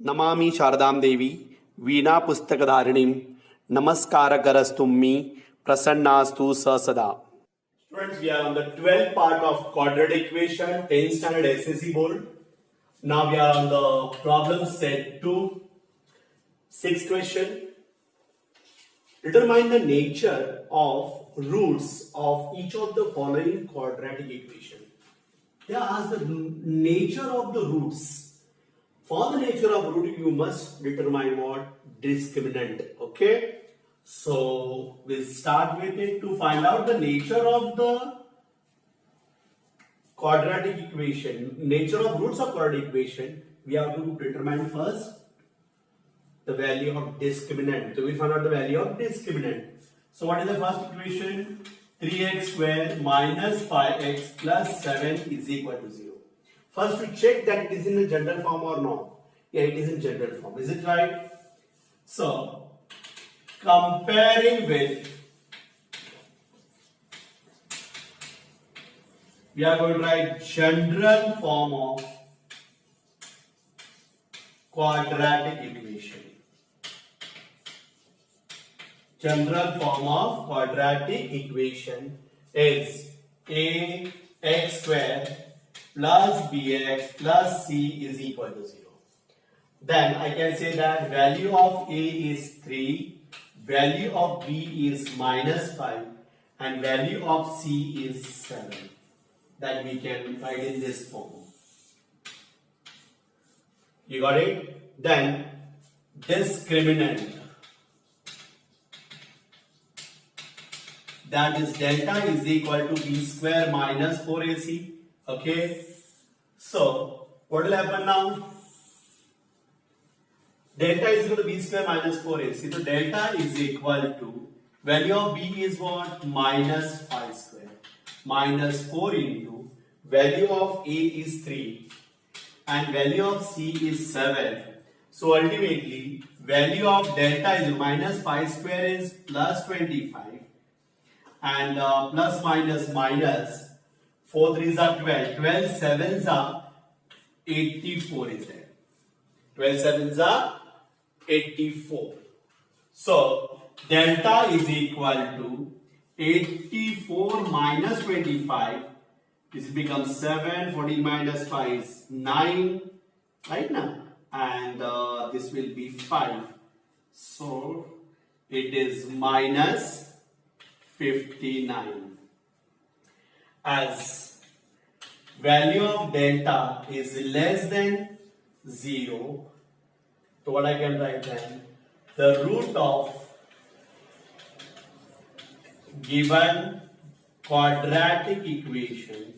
नमामि शारदां देवी वीणा पुस्तकधारिणीं नमस्कारकरस्तुम्मि प्रसन्नास्तु स सदा. Students, we are on the 12th part of quadratic equation, 10th standard SSC board. Now we are on the problem set 2. Sixth question. Determine the nature of roots of each of the following quadratic equation. They ask the nature of the roots. For the nature of root, you must determine what? Discriminant. Okay. So we'll start with it. To find out the nature of the quadratic equation, nature of roots of quadratic equation, we have to determine first the value of discriminant. So we'll find out the value of discriminant. So what is the first equation? 3x square minus 5x plus 7 is equal to 0. First we check that it is in the general form or not. Yeah, it is in general form. Is it right? So comparing with, we are going to write general form of quadratic equation. General form of quadratic equation is ax square plus bx plus c is equal to 0. Then I can say that value of a is 3, value of b is minus 5, and value of c is 7. That we can write in this form. You got it? Then discriminant, that is delta is equal to b square minus 4ac. Okay. So what will happen now? Delta is equal to b square minus 4ac. So delta is equal to, value of b is what? Minus 5 square. Minus 4 into, value of a is 3 and value of c is 7. So ultimately, value of delta is minus 5 square is plus 25 and plus minus minus 4 3s are 12. 12 7s are 84 is there. 12 7s are 84. So delta is equal to 84 minus 25. This becomes 7. 14 minus 5 is 9. Right now. And this will be 5. So it is minus 59. As value of delta is less than 0, so what I can write then? The root of given quadratic equation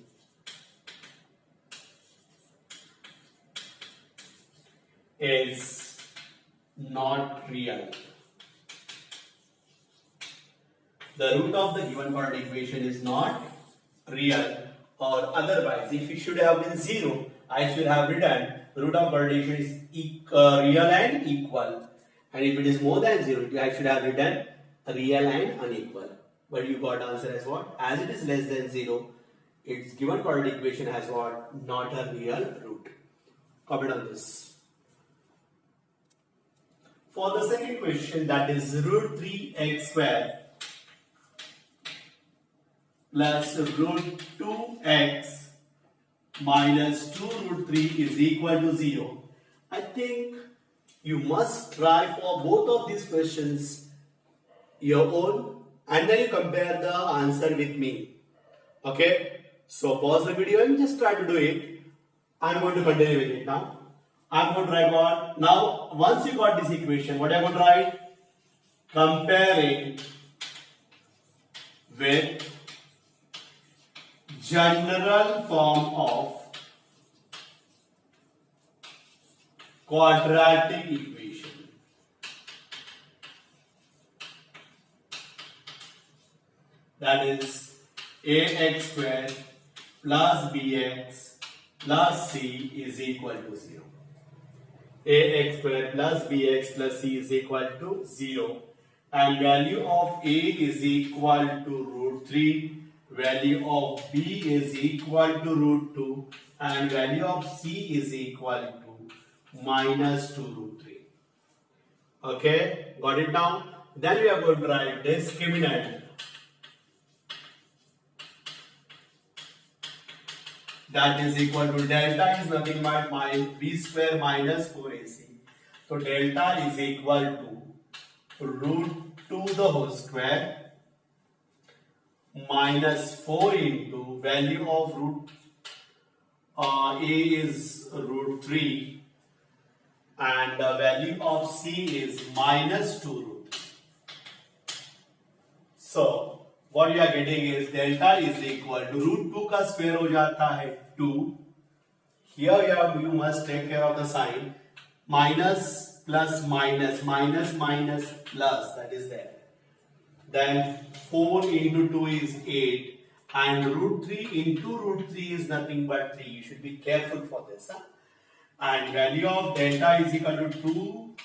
is not real. The root of the given quadratic equation is not real, or otherwise if it should have been 0, I should have written root of quadratic equation is real and equal, and if it is more than 0, I should have written real and unequal. But you got answer as what? As it is less than 0, its given quadratic equation has what? Not a real root. Comment on this. For the second question, that is root 3x square plus root 2x minus 2 root 3 is equal to 0. I think you must try for both of these questions your own and then you compare the answer with me. Okay. So pause the video and just try to do it. I'm going to continue with it now. I'm going to write what? Now once you got this equation, what I'm going to write? Comparing with general form of quadratic equation. That is ax square plus bx plus c is equal to 0. Ax square plus bx plus c is equal to 0. And value of a is equal to root 3. Value of b is equal to root 2 and value of c is equal to minus 2 root 3. Okay, got it now? Then we are going to write discriminant. That is equal to delta is nothing but b square minus 4ac. So delta is equal to root 2 the whole square minus 4 into value of root a is root 3 and the value of c is minus 2 root 3. So what you are getting is delta is equal to root 2 का square हो जाता है 2. Here you must take care of the sign. Minus plus minus minus minus plus, that is there. Then 4 into 2 is 8 and root 3 into root 3 is nothing but 3. You should be careful for this. Huh? And value of delta is equal to 2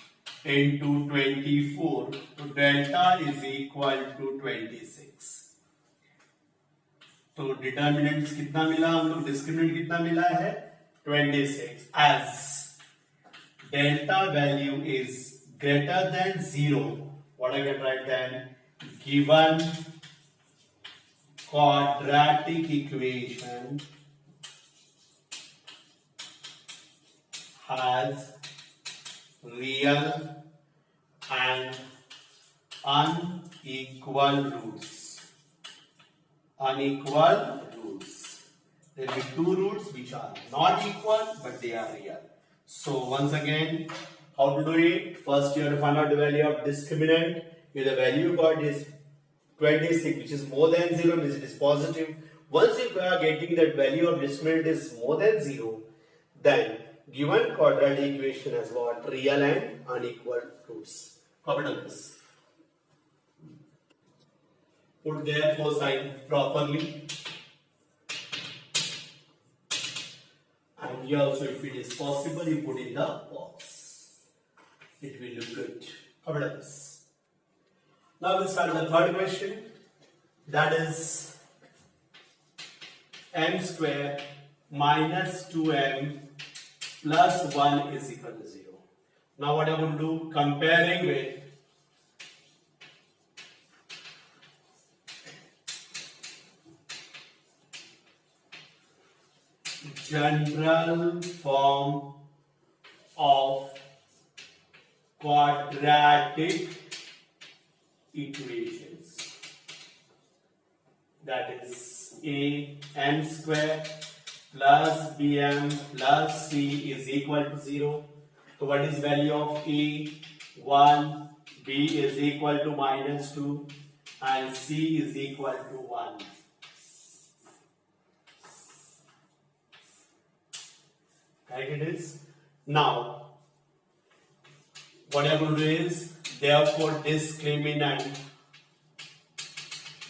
into 24. So delta is equal to 26. तो determinant कितना मिला हम लोग, discriminant कितना मिला है 26. As delta value is greater than 0, what I can write then, given quadratic equation has real and unequal roots. Unequal roots. There will be two roots which are not equal but they are real. So once again, how to do it? First you have to find out the value of discriminant. If the value you got is 26, which is more than 0, means it is positive. Once you are getting that value of discriminant is more than 0, then given quadratic equation has got real and unequal roots. Copy down this. Put their cosine properly. And here also, if it is possible, you put in the box. It will look good. Copy down this. Now we'll start the third question. That is m square minus 2m plus 1 is equal to 0. Now what I'm going to do, comparing with general form of quadratic equations, that is a m square plus bm plus c is equal to 0. So what is value of a? 1, b is equal to minus 2 and c is equal to 1. Right, it is. Now what I'm going to do is, therefore discriminant,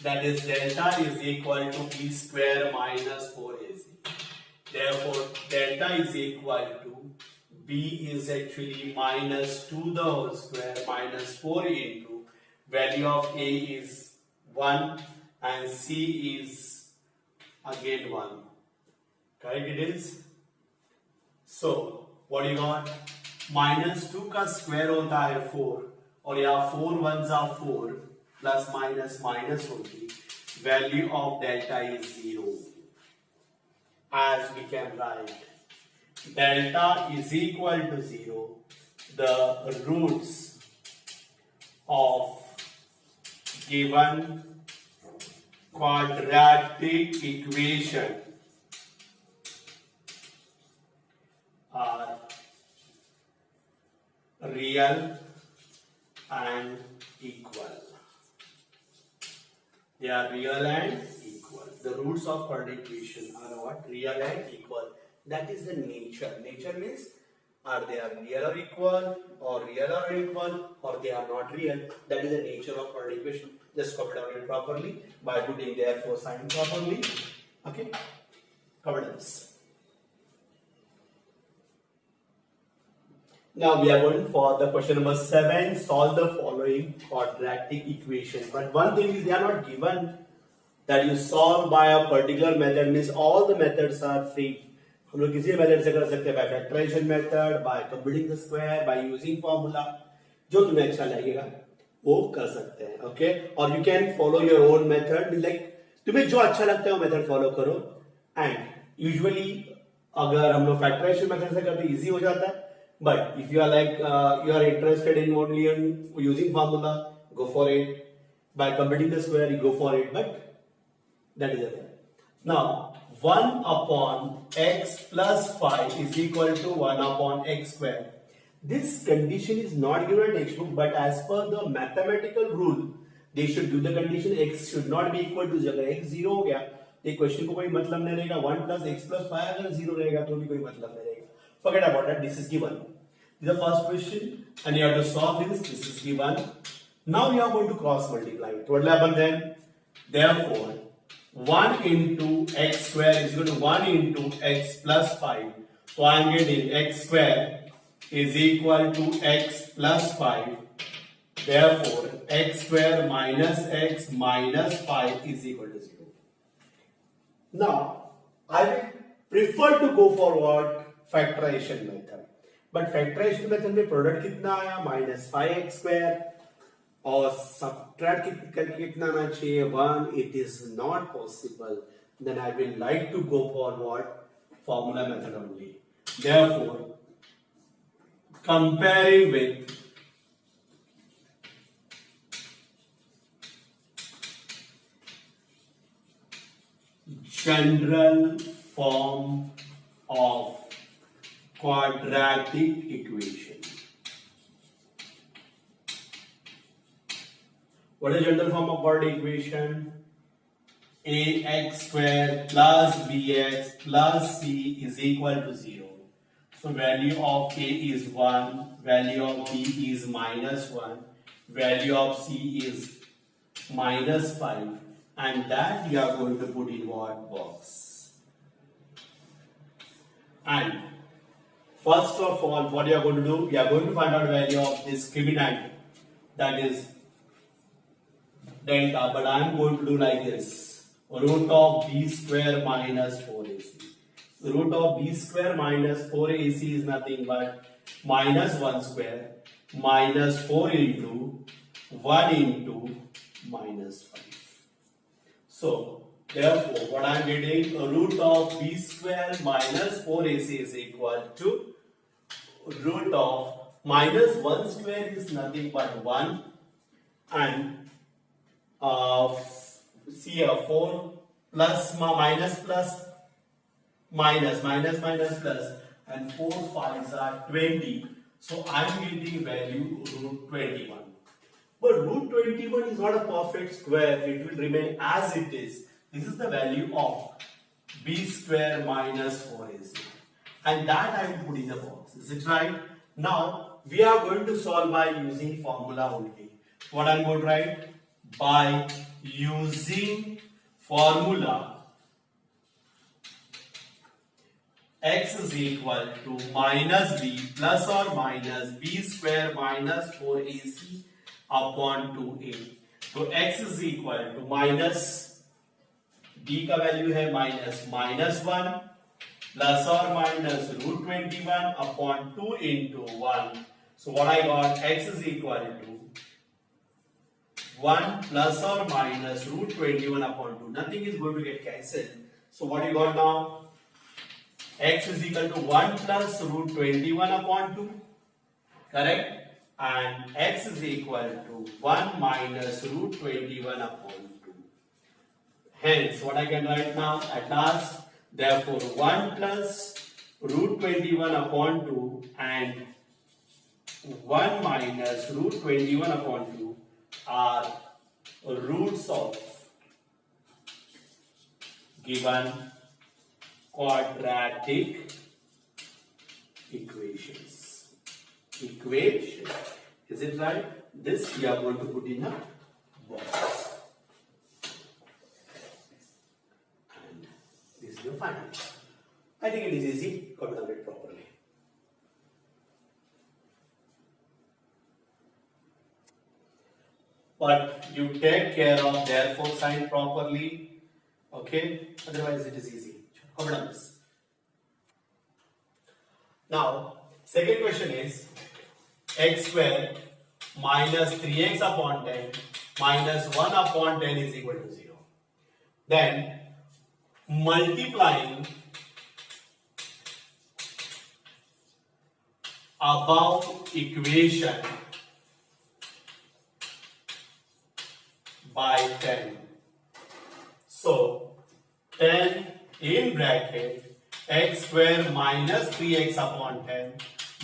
that is delta is equal to b square minus 4ac. Therefore delta is equal to b is actually minus 2 the whole square minus 4 into value of a is 1 and c is again 1. Correct it is. So what you got, minus 2 का square होता है 4 और यहाँ 4 1s are 4 plus minus minus होगी, value of delta is 0. As we can write, delta is equal to 0. The roots of given quadratic equation are real and equal. They are real and equal. The roots of quadratic equation are what? Real and equal. That is the nature. Nature means are they are real or equal, or real or unequal, or they are not real. That is the nature of quadratic equation. Just copy down it properly by putting their cosine properly. Okay, cover this. Now we are going for the question number 7. Solve the following quadratic equation. But one thing is, they are not given that you solve by a particular method, means all the methods are free. हम लोग किसी method से कर सकते हैं, by factorisation method, by computing the square, by using formula, जो तुम्हें अच्छा लगेगा वो कर सकते हैं. ओके, और you can follow your own method, like तुम्हें जो अच्छा लगता है वो मेथड फॉलो करो. एंड यूजुअली अगर हम लोग फैक्टराइजेशन मेथड से करते इजी हो जाता है, but if you are like you are interested in only using formula, go for it. By computing the square, you go for it. But that is the thing. Now, 1 upon x plus 5 is equal to 1 upon x square. This condition is not given in textbook, but as per the mathematical rule, they should do the condition x should not be equal to 0. x 0 हो गया, तो question को कोई मतलब नहीं रहेगा. 1 plus x plus 5 अगर 0 रहेगा तो भी कोई मतलब नहीं रहेगा. Forget about that. This is given. This is the first question, and you have to solve this. This is given. Now we are going to cross multiply it. What will happen then? Therefore, 1 into x square is equal to 1 into x plus 5. So I am getting x square is equal to x plus 5. Therefore, x square minus x minus 5 is equal to 0. Now, I will prefer to go for what? Factorization method. But factorization method में product कितना आया? Minus 5x square. और subtract करके कितना आना चाहिए? 1. It is not possible. Then I will like to go for what? Formula method only. Therefore, comparing with general form of quadratic equation. What is general form of quadratic equation? ax square plus bx plus c is equal to 0. So value of a is 1, value of b is minus 1, value of c is minus 5, and that we are going to put in what box? And first of all, what you are going to do? We are going to find out value of discriminant, that is delta, but I am going to do like this: root of b square minus 4ac. The root of b square minus 4ac is nothing but minus 1 square minus 4 into 1 into minus 5. So therefore, what I am getting, root of b square minus 4ac is equal to root of minus 1 square is nothing but 1, and see here 4 plus minus plus minus minus minus plus, and 4 5s are 20. So I am getting value root 21. But root 21 is not a perfect square. It will remain as it is. This is the value of b square minus 4ac, and that I will put in the box. Is it right? Now we are going to solve by using formula only. What I am going to write? By using formula, x is equal to minus b plus or minus b square minus 4ac upon 2a. तो x is equal to minus b का value है minus 1 plus or minus root 21 upon 2 into 1. So what I got, x is equal to 1 plus or minus root 21 upon 2. Nothing is going to get cancelled. So what you got now? X is equal to 1 plus root 21 upon 2. Correct? And x is equal to 1 minus root 21 upon 2. Hence, what I can write now at last? Therefore, 1 plus root 21 upon 2 and 1 minus root 21 upon 2 are roots of given quadratic equations. Equation. Is it right? This we are going to put in a box. And this is your final. I think it is easy. Calculate it properly. But you take care of therefore sign properly. Okay? Otherwise it is easy. How about this? Now, second question is x square minus 3x upon 10 minus 1 upon 10 is equal to 0. Then, multiplying above equation by 10. So, 10 in bracket x square minus 3x upon 10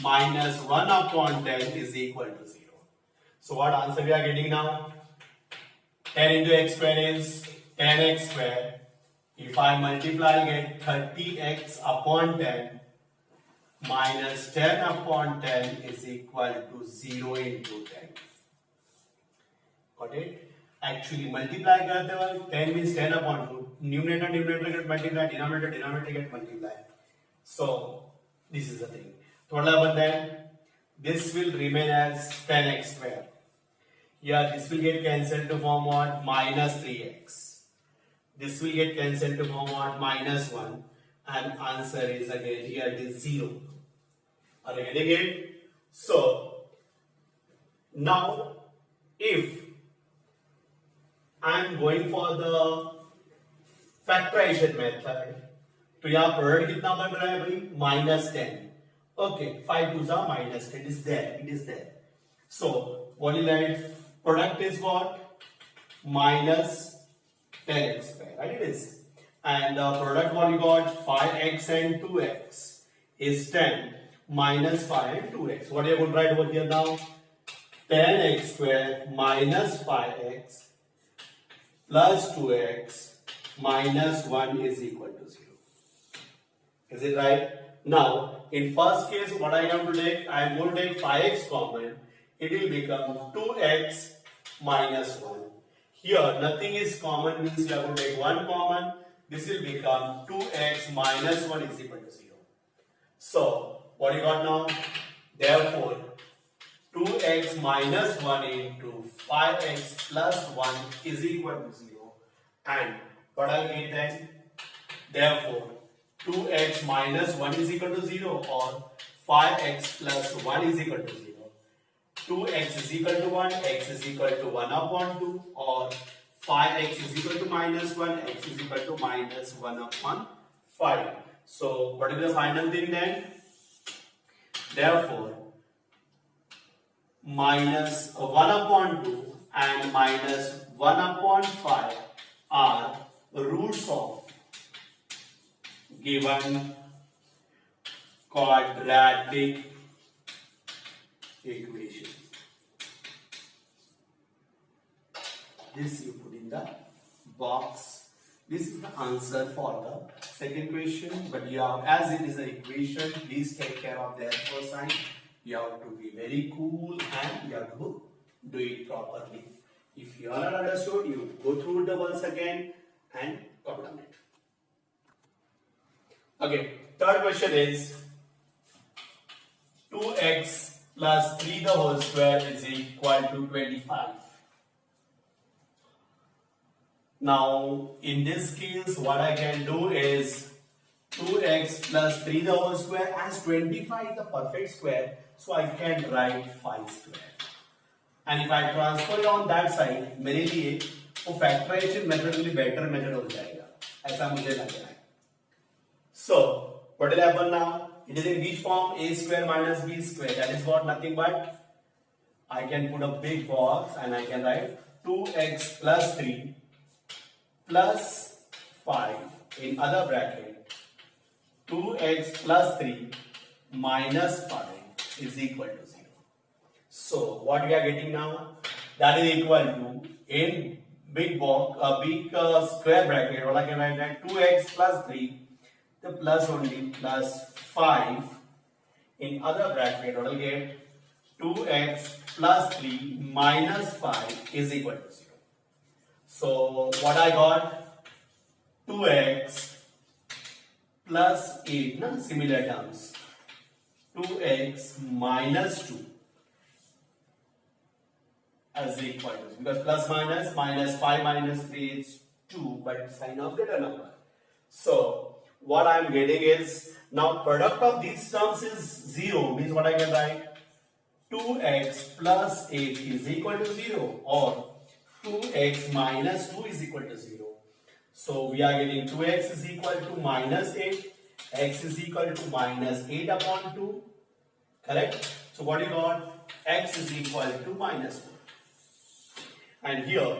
minus 1 upon 10 is equal to 0. So, what answer we are getting now? 10 into x square is 10x square. If I multiply, I get 30x upon 10 minus 10 upon 10 is equal to 0 into 10. Got it? Actually, multiply करते वक्त 10 means 10 upon 2. Numerator get multiply, denominator get multiply. So, this is the thing. But then, this will remain as 10x square. Here, this will get cancelled to form what? Minus 3x. This will get cancelled to form what? Minus 1. And answer is again here it is 0. Are you getting it? So, now, if I am going for the factorization method, तो यहाँ product कितना बन रहा है भाई? -10. Okay, 5 2s are -10. It is there. It is there. So, what is that? Product is what? Minus 10x square. Right? It is. And the product what you got? 5x and 2x is 10 minus 5 and 2x. What are you going to write over here now? 10x square minus 5x plus 2x minus 1 is equal to 0. Is it right? Now, in first case, what I have to take? I am going to take 5x common. It will become 2x minus 1. Here, nothing is common means you have to take 1 common. This will become 2x minus 1 is equal to 0. So, what you got now? Therefore, 2x minus 1 into 5x plus 1 is equal to 0. And what I'll get then? Therefore, 2x minus 1 is equal to 0 or 5x plus 1 is equal to 0. 2x is equal to 1, x is equal to 1 upon 2 or 5x is equal to minus 1, x is equal to minus 1 upon 5. So, what is the final thing then? Therefore, minus 1 upon 2 and minus 1 upon 5 are roots of given quadratic equation. This you put in the box. This is the answer for the second question. But you have, as it is an equation, please take care of the alpha sign. You have to be very cool and you have to do it properly. If you are not understood, you go through the once again and copy down it. Okay, third question is 2x plus 3 the whole square is equal to 25. Now, in this case, what I can do is 2x plus 3 the whole square, as 25 is the perfect square, so I can write 5 square. And if I transfer it on that side, मेरे लिए वो factorization method will be better method हो जाएगा, ऐसा मुझे लग रहा है. So, what will happen now? It is in which form? A square minus b square. That is what? Nothing but I can put a big box and I can write 2x plus 3 plus 5 in other bracket. 2x plus 3 minus 5 is equal to 0. So, what we are getting now? That is equal to, in big box, big square bracket, what I can write that 2x plus 3, the plus only plus 5 in other bracket, what I will get 2x plus 3 minus 5 is equal to 0. So, what I got? 2x plus 8, no? Similar terms. 2x minus 2 as equal to, because plus minus 5 minus 3 is 2, but sign of greater number. So, what I am getting is, now product of these terms is 0, means what I can write, 2x plus 8 is equal to 0, or 2x minus 2 is equal to 0. So we are getting 2x is equal to minus 8, x is equal to minus 8 upon 2, correct? So what you got? X is equal to minus 4. And here,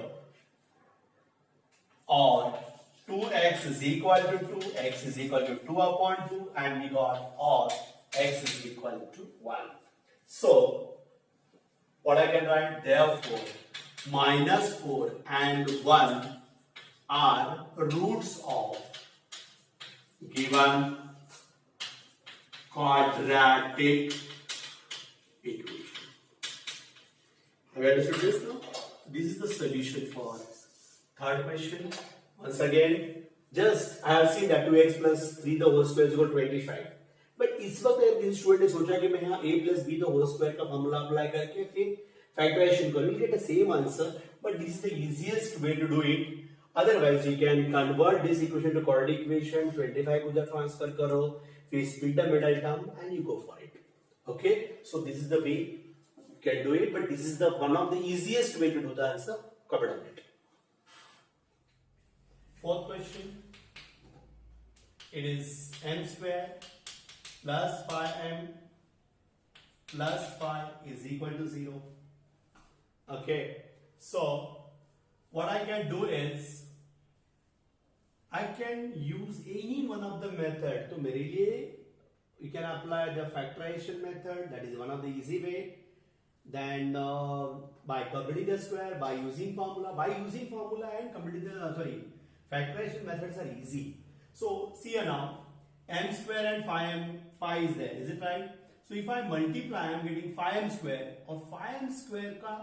or 2x is equal to 2, x is equal to 2 upon 2, and we got or x is equal to 1. So, what I can write? Therefore, minus 4 and 1 are roots of given quadratic equation. Have you understood this now? This is the solution for third question. Once again, just I have seen that 2x plus 3 the whole square is equal to 25. But इस वक्त किसी student ने सोचा कि मैं यहाँ a plus b the whole square का formula apply करके फिर फैक्टराइजेशन करूँ, get the same answer, but this is the easiest way to do it. Otherwise, you can convert this equation to quadratic equation. 25 को उधर transfer करो, फिर split the middle term and you go for it. Okay, so this is the way you can do it, but this is the one of the easiest way to do the answer. Covered on it. Fourth question. It is m square plus 5m plus 5 is equal to 0. Okay, so what I can do is I can use any one of the method. तो मेरे लिए you can apply the factorization method, that is one of the easy way. Then by completing the square, by using formula and completing the factorization methods are easy. So see here now, m square and 5 is there, is it right? So if I multiply, I am getting 5m square, और 5m square का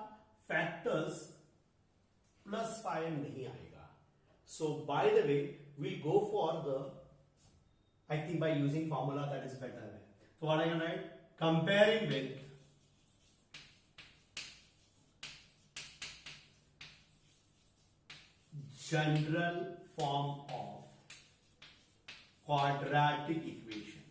factors plus 5m नहीं आएगा. So by the way, we go for the, I think by using formula that is better. So what I can write? Comparing with general form of quadratic equation.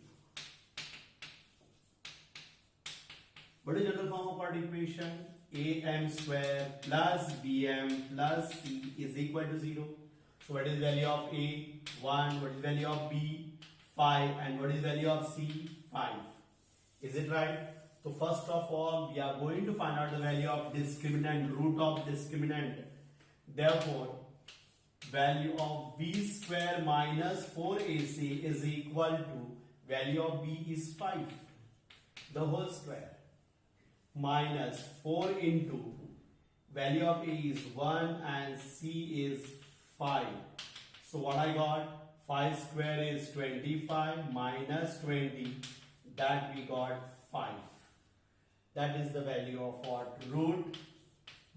What is general form of quadratic equation? am square plus bm plus c is equal to 0. So what is value of a? 1. What is value of b? 5. And what is value of c? 5. Is it right? So first of all, we are going to find out the value of discriminant, root of discriminant. Therefore, value of b square minus 4ac is equal to value of b is 5, the whole square, minus 4 into value of a is 1 and c is 5. So what I got? 5 square is 25 minus 20, that we got 5. That is the value of what? Root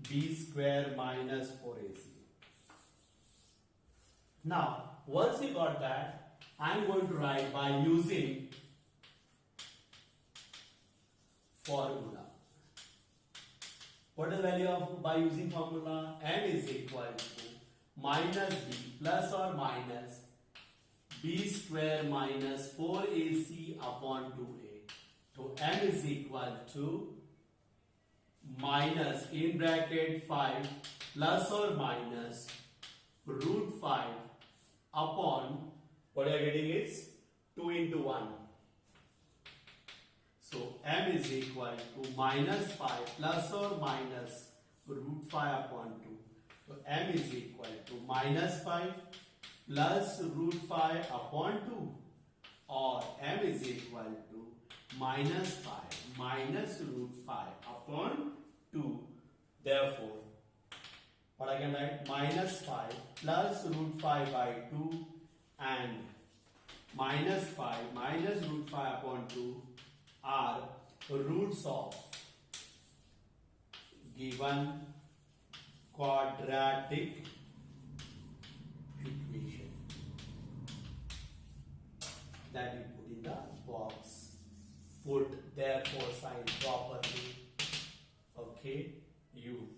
b square minus 4ac. Now, once we got that, I am going to write by using formula. What is the value of by using formula? M is equal to minus b plus or minus b square minus 4ac upon 2a. So m is equal to minus in bracket 5 plus or minus root 5 upon, what you are getting is 2 into 1. So m is equal to minus 5 plus or minus root 5 upon 2. So m is equal to minus 5 plus root 5 upon 2, or m is equal to minus 5 minus root 5 upon 2. Therefore, what I can write? Minus 5 plus root 5 by 2 and minus 5 minus root 5 upon 2 are roots of given quadratic equation that we put in the box. Put therefore sign properly. Okay, you.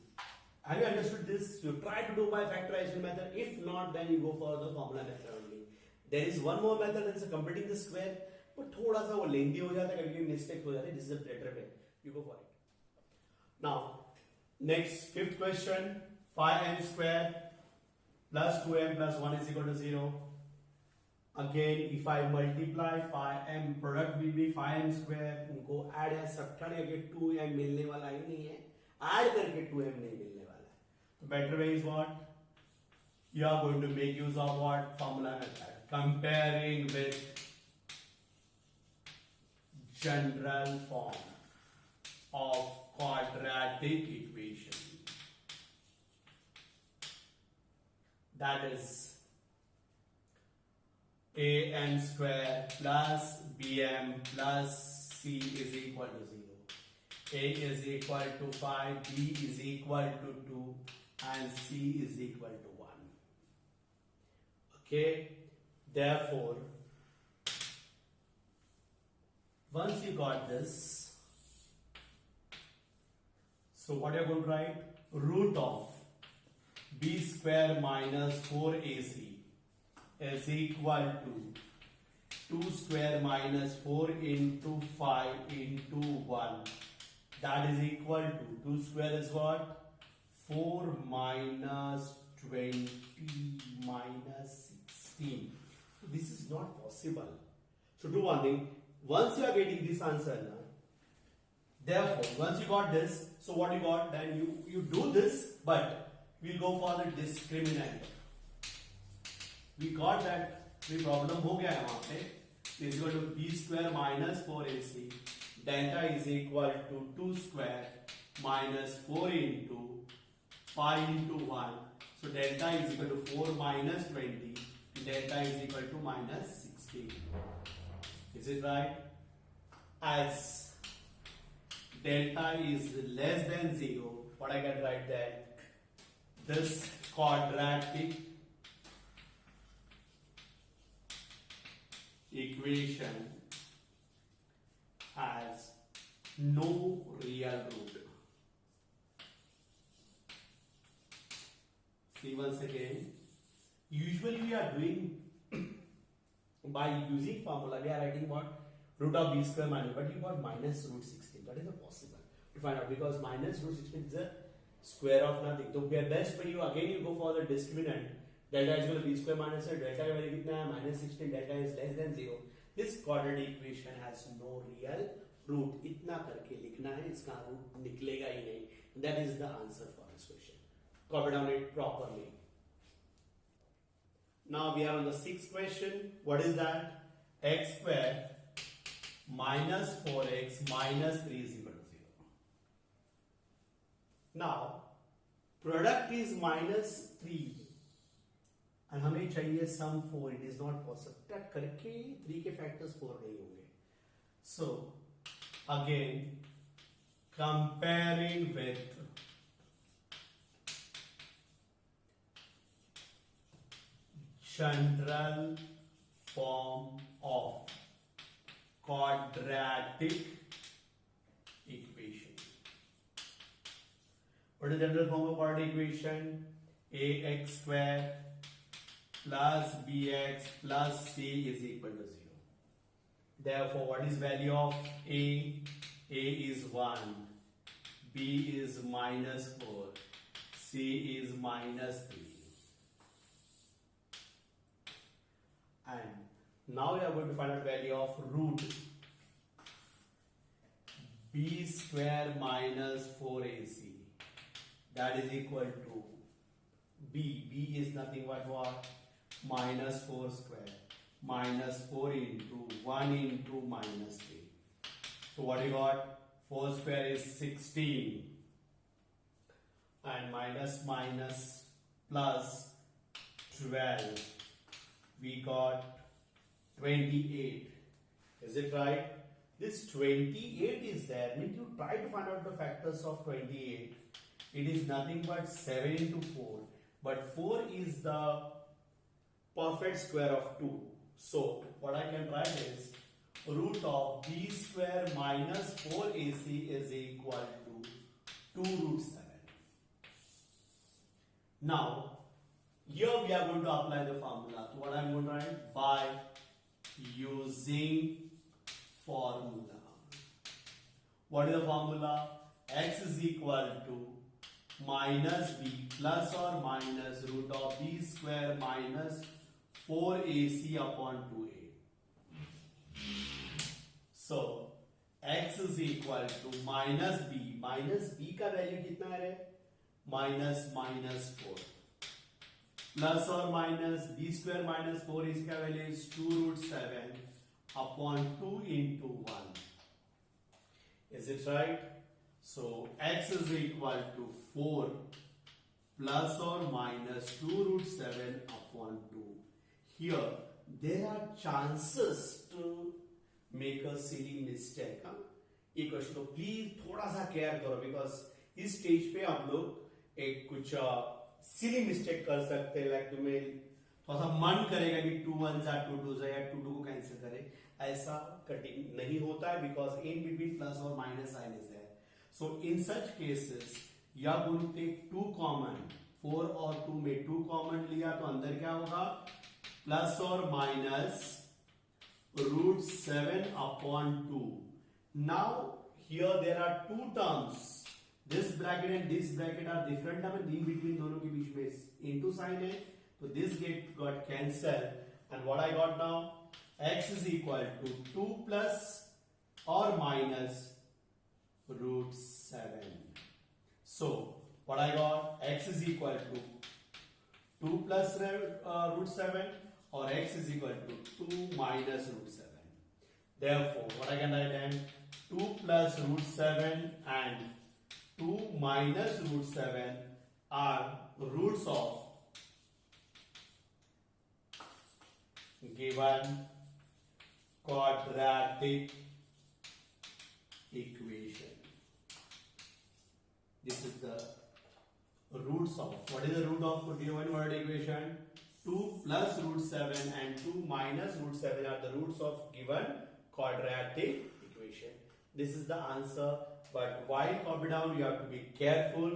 Have you understood this? You try to do by factorization method. If not, then you go for the formula method only. There is one more method that's completing the square, पर थोड़ा सा वो लेंदी हो जाता है, कभी mistake हो जाती है. This is a better way, you go for it. Now next fifth question, 5m square plus 2m plus 1 is equal to 0. Again, if I multiply 5m, product will be 5m square. उनको add है, subtract करके 2m मिलने वाला ही नहीं है, add करके 2m नहीं मिलने वाला है. तो better way is what? You are going to make use of what? Formula method. Comparing with general form of quadratic equation. That is am square plus bm plus c is equal to 0. A is equal to 5, b is equal to 2 and c is equal to 1. Okay, therefore once you got this, so what you are going to write? Root of b square minus 4ac is equal to 2 square minus 4 into 5 into 1. That is equal to 2 square is what? 4 minus 20 minus 16. So this is not possible. So do one thing. Once you are getting this answer now, therefore once you got this, so what you got, then you do this, but we'll go for the discriminant. We got that we problem हो गया है वहां पे. is equal to b square minus 4ac delta is equal to 2 square minus 4 into 5 into 1. So delta is equal to 4 minus 20. Delta is equal to minus 16. Is it right? As delta is less than 0, what I can write that this quadratic equation has no real root. See once again, usually we are doing by using formula, we are writing what? Root of b square minus, but you got minus root 16. That is impossible to find out because minus root 16 is a square of nothing. So best for you, again you go for the discriminant. Delta is equal to b square minus a delta का value कितना है? Minus 16. Delta is less than 0. This quadratic equation has no real root. इतना करके लिखना है, इसका root निकलेगा ही नहीं. That is the answer for this question. Copy down it properly. Now we are on the sixth question. What is that? X square minus 4x minus 3 is equal to 0. Now product is minus 3 and हमें चाहिए sum 4. It is not possible. Subtract करके 3 के factors 4 नहीं होंगे. So again comparing with general form of quadratic equation. What is the general form of quadratic equation? Ax square plus bx plus c is equal to 0. Therefore, what is value of a? A is 1, b is minus 4, c is minus 3. And now we are going to find out value of root b square minus 4ac. That is equal to b. B is nothing but what? Minus 4 square minus 4 into 1 into minus 3. So what you got? 4 square is 16 and minus minus plus 12. We got 28. Is it right? This 28 is there. When you try to find out the factors of 28, it is nothing but 7 into 4. But 4 is the perfect square of 2. So what I can write is root of b square minus 4ac is equal to 2 root 7. Now Here we are going to apply the formula. So what I'm going to write? By using formula. What is the formula? X is equal to minus b plus or minus root of b square minus 4ac upon 2a. So x is equal to minus b का value कितना है? Minus minus 4 plus और minus b square minus 4 इसका value is 2 root 7 upon 2 into 1. Is it right? So x is equal to 4 plus or minus 2 root 7 upon 2. Here there are chances to make a silly mistake. ये question को please थोड़ा सा care करो, because इस stage पे हम लोग एक कुछ सिली मिस्टेक कर सकते हैं. लाइक तुम्हें थोड़ा सा मन करेगा कि 2 1 जा 2 2 जा या 2 2 को कैंसिल करे. ऐसा कटिंग नहीं होता है, बिकॉज इन बिटवीन प्लस और minus sign is there. So in such cases, you are going to take 2 common. 4 और 2 में 2 common लिया तो अंदर क्या होगा? प्लस और minus root 7 upon 2. Now here there are 2 terms. This bracket and this bracket are different term, and in between दोनों के बीच में into sign है, तो this got cancelled. And what I got now? X is equal to 2 plus or minus root 7. So what I got? X is equal to 2 plus root 7 or x is equal to 2 minus root 7. Therefore what I can write then? 2 plus root 7 and 2 minus root 7 are roots of given quadratic equation. This is the roots of. What is the root of given quadratic equation? 2 plus root 7 and 2 minus root 7 are the roots of given quadratic equation. This is the answer. But while copy down, you have to be careful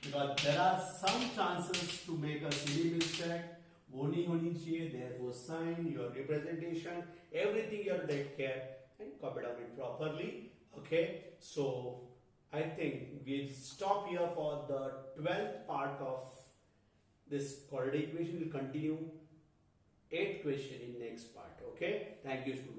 because there are some chances to make a silly mistake. वो नहीं होनी चाहिए. Therefore, sign your representation, everything you have to take care and copy down it properly. Okay, so I think we'll stop here for the 12th part of this quadratic equation. We'll continue 8th question in next part. Okay, thank you, students.